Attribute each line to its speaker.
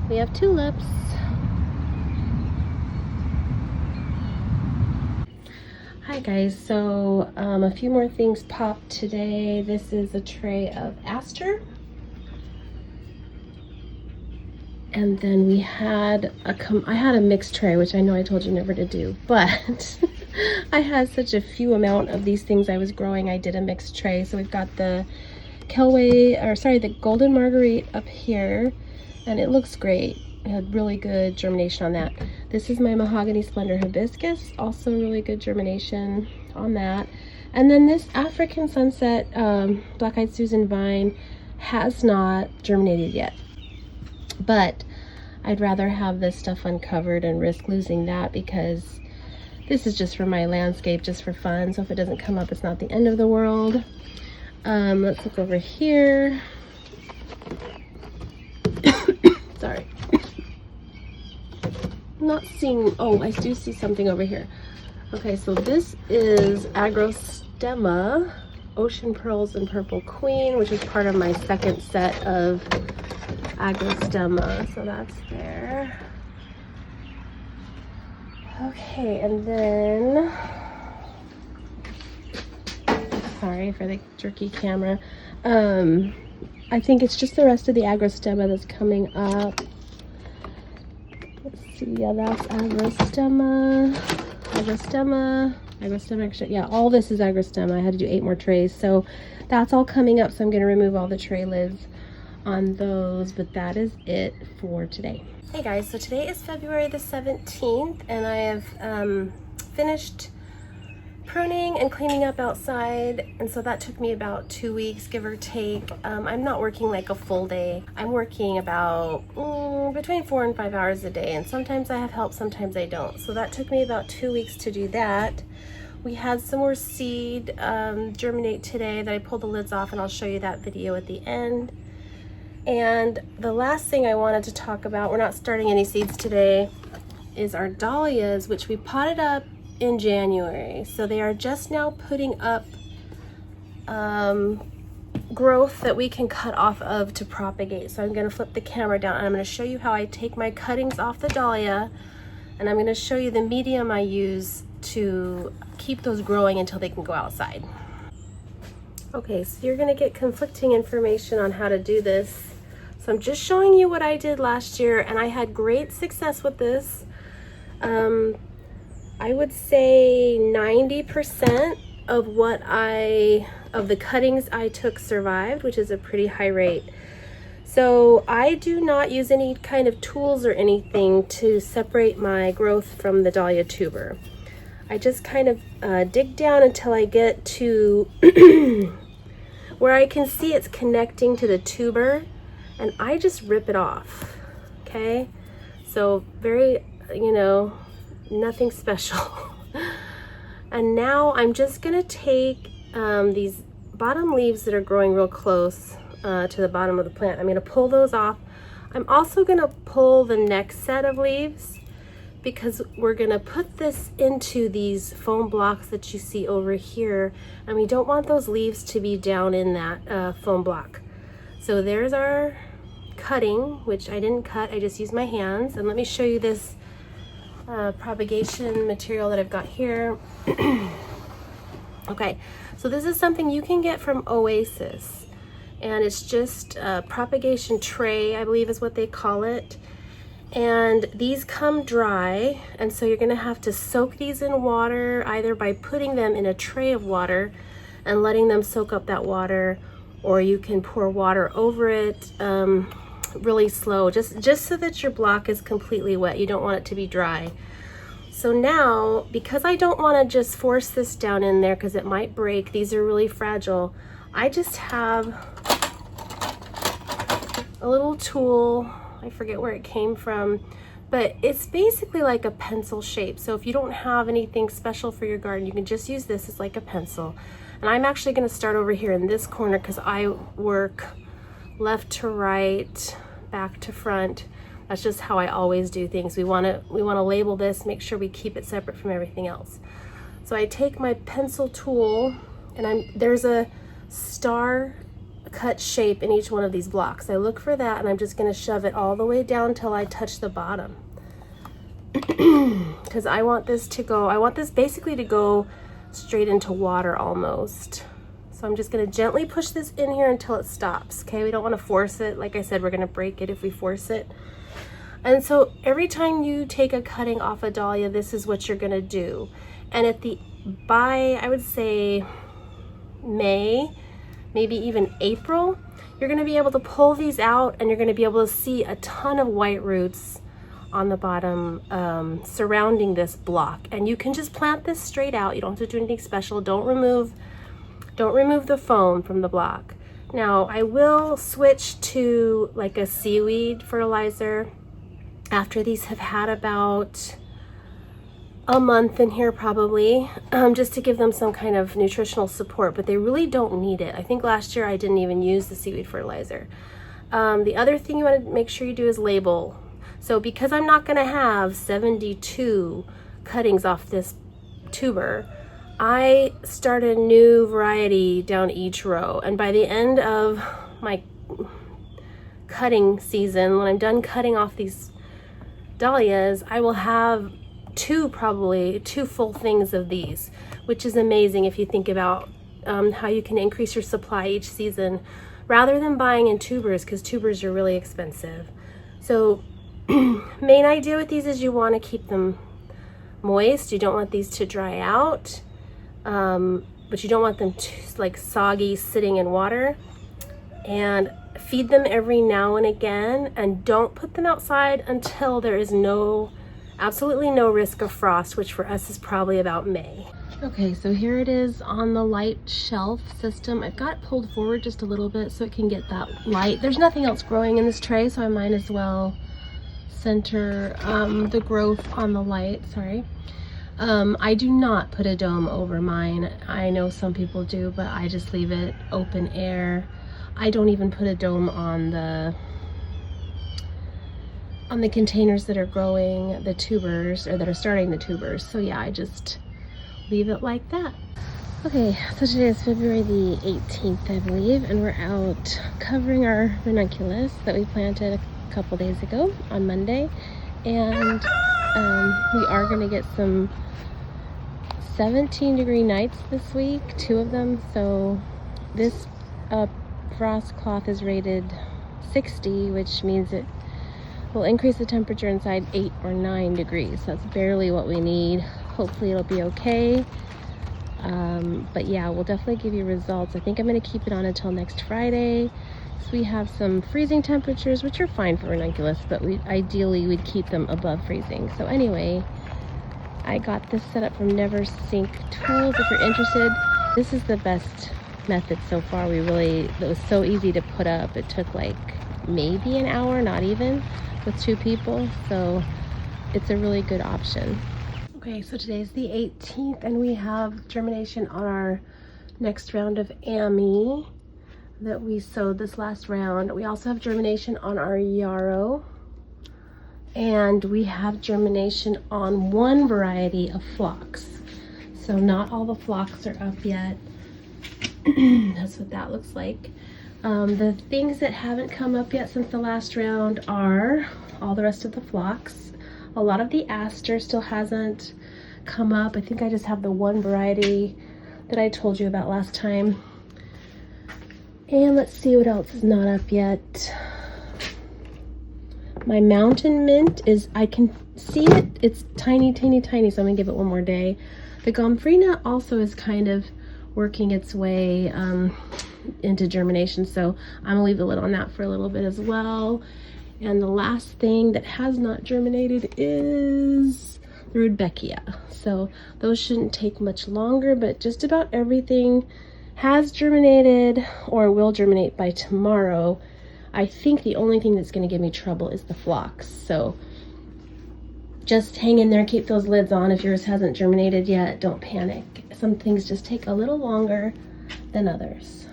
Speaker 1: We have tulips. Hi guys, so a few more things popped today. This is a tray of aster. And then we had I had a mixed tray, which I know I told you never to do, but I had such a few amount of these things I was growing, I did a mixed tray. So we've got the the golden marguerite up here, and it looks great. I had really good germination on that. This is my mahogany splendor hibiscus, also really good germination on that. And then this African sunset black-eyed Susan vine has not germinated yet, but I'd rather have this stuff uncovered and risk losing that, because this is just for my landscape, just for fun. So if it doesn't come up, it's not the end of the world. Let's look over here. Sorry. Not seeing, oh, I do see something over here. Okay, so this is agrostemma, ocean pearls and purple queen, which is part of my second set of agrostemma. So that's there. Okay, and then, sorry for the jerky camera. I think it's just the rest of the agrostemma that's coming up. Let's see, yeah, that's agrostemma, yeah, all this is agrostemma. I had to do 8 more trays, so that's all coming up. So I'm going to remove all the tray lids on those, but that is it for today. Hey guys, so today is February the 17th, and I have finished pruning and cleaning up outside, and so that took me about 2 weeks, give or take. I'm not working like a full day. I'm working about between 4 and 5 hours a day, and sometimes I have help, sometimes I don't. So that took me about 2 weeks to do that. We had some more seed germinate today that I pulled the lids off, and I'll show you that video at the end. And the last thing I wanted to talk about, we're not starting any seeds today, is our dahlias, which we potted up in January. So they are just now putting up growth that we can cut off of to propagate. So I'm going to flip the camera down, and I'm going to show you how I take my cuttings off the dahlia, and I'm going to show you the medium I use to keep those growing until they can go outside. Okay, so you're going to get conflicting information on how to do this. So I'm just showing you what I did last year, and I had great success with this. I would say 90% of the cuttings I took survived, which is a pretty high rate. So I do not use any kind of tools or anything to separate my growth from the dahlia tuber. I just kind of dig down until I get to where I can see it's connecting to the tuber, and I just rip it off. Okay, so very, nothing special. And now I'm just gonna take these bottom leaves that are growing real close to the bottom of the plant. I'm gonna pull those off. I'm also gonna pull the next set of leaves, because we're gonna put this into these foam blocks that you see over here, and we don't want those leaves to be down in that foam block. So there's our cutting, which I didn't cut, I just used my hands. And let me show you this propagation material that I've got here. Okay, so this is something you can get from Oasis, and it's just a propagation tray, I believe is what they call it. And these come dry, and so you're gonna have to soak these in water, either by putting them in a tray of water and letting them soak up that water, or you can pour water over it really slow, just so that your block is completely wet. You don't want it to be dry. So now, because I don't want to just force this down in there because it might break, these are really fragile, I just have a little tool. I forget where it came from, but it's basically like a pencil shape. So if you don't have anything special for your garden, you can just use this as like a pencil. And I'm actually going to start over here in this corner, because I work left to right, back to front. That's just how I always do things. We want to label this, make sure we keep it separate from everything else. So I take my pencil tool, and there's a star cut shape in each one of these blocks. I look for that, and I'm just going to shove it all the way down till I touch the bottom. Because I want this basically to go straight into water almost. So I'm just going to gently push this in here until it stops. Okay, we don't want to force it. Like I said, we're going to break it if we force it. And so every time you take a cutting off a dahlia, this is what you're going to do. And by I would say May, maybe even April, you're going to be able to pull these out, and you're going to be able to see a ton of white roots on the bottom surrounding this block. And you can just plant this straight out. You don't have to do anything special. Don't remove the foam from the block. Now I will switch to like a seaweed fertilizer after these have had about a month in here probably, just to give them some kind of nutritional support, but they really don't need it. I think last year I didn't even use the seaweed fertilizer. The other thing you want to make sure you do is label. So because I'm not going to have 72 cuttings off this tuber, I start a new variety down each row. And by the end of my cutting season, when I'm done cutting off these dahlias, I will have probably two full things of these, which is amazing if you think about how you can increase your supply each season rather than buying in tubers, because tubers are really expensive. So main idea with these is you want to keep them moist. You don't want these to dry out, but you don't want them to like soggy sitting in water. And feed them every now and again, and don't put them outside until there is absolutely no risk of frost, which for us is probably about May. Okay, so here it is on the light shelf system. I've got it pulled forward just a little bit so it can get that light. There's nothing else growing in this tray, so I might as well center the growth on the light. Sorry. I do not put a dome over mine. I know some people do, but I just leave it open air. I don't even put a dome on the containers that are growing the tubers, or that are starting the tubers. So yeah, I just leave it like that. Okay, so today is February the 18th, I believe, and we're out covering our ranunculus that we planted a couple days ago on Monday. And we are going to get some 17-degree nights this week, 2 of them. So this frost cloth is rated 60, which means it will increase the temperature inside 8 or 9 degrees. So that's barely what we need. Hopefully it'll be okay. But yeah, we'll definitely give you results. I think I'm going to keep it on until next Friday. So we have some freezing temperatures, which are fine for ranunculus, but ideally we'd keep them above freezing. So anyway, I got this set up from Never Sink Tools. If you're interested, this is the best method so far. It was so easy to put up. It took like maybe an hour, not even, with 2 people. So it's a really good option. Okay, so today's the 18th, and we have germination on our next round of Ami that we sowed this last round. We also have germination on our yarrow, and we have germination on one variety of phlox. So not all the phlox are up yet. That's what that looks like. The things that haven't come up yet since the last round are all the rest of the phlox. A lot of the aster still hasn't come up. I think I just have the one variety that I told you about last time. And let's see what else is not up yet. My mountain mint I can see it. It's tiny, tiny, tiny, so I'm gonna give it one more day. The gomphrena also is kind of working its way into germination, so I'm gonna leave the lid on that for a little bit as well. And the last thing that has not germinated is the rudbeckia. So those shouldn't take much longer, but just about everything has germinated or will germinate by tomorrow. I think the only thing that's going to give me trouble is the phlox. So just hang in there, keep those lids on. If yours hasn't germinated yet, don't panic. Some things just take a little longer than others.